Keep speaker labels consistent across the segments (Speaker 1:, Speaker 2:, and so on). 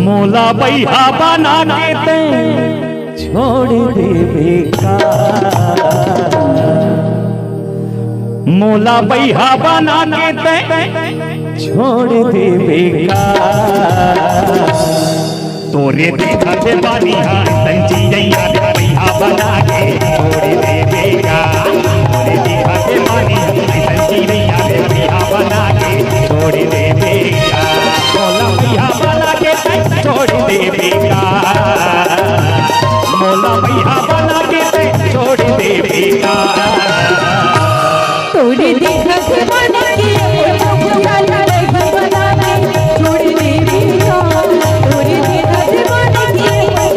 Speaker 1: मोला बैहा बना के ते छोड़ देवे का, मोला बैहा बना के ते छोड़ देवे का। तोरे देखा से बानी संजी जैया बैहा बना के छोड़ देवे का। तोरे देखा से बानी संजी जैया बैहा बना के छोड़ देवे का। मोला बैहा बना के छोड़ देवे का, मोला बैहा बना के छोड़ देवे का।
Speaker 2: तोरे देखा से बना के मोला बना के छोड़ देवे का। तोरे देखा से बना के मोला बना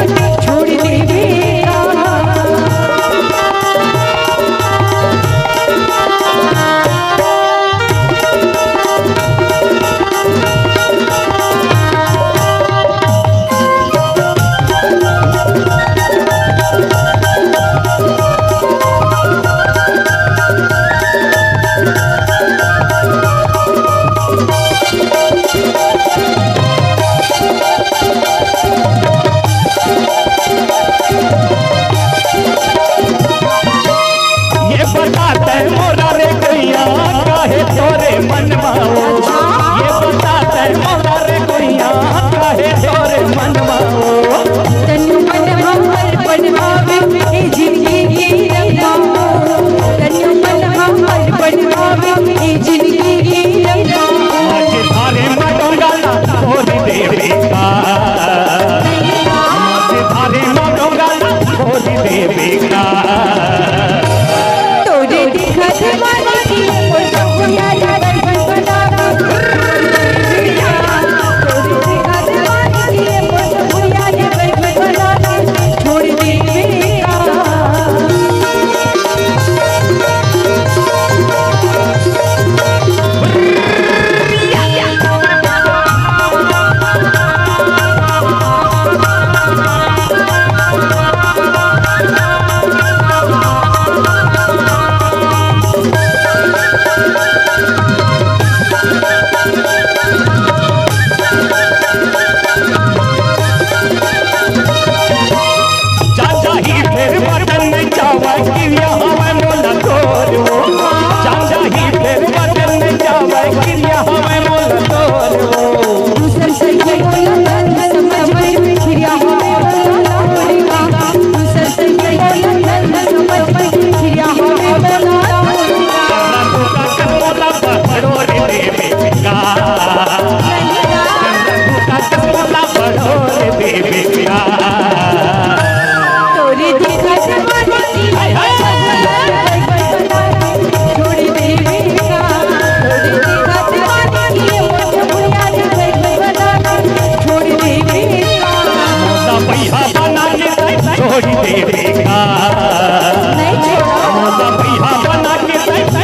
Speaker 2: के छोड़ देवे का।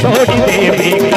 Speaker 1: छोड़ देवे का।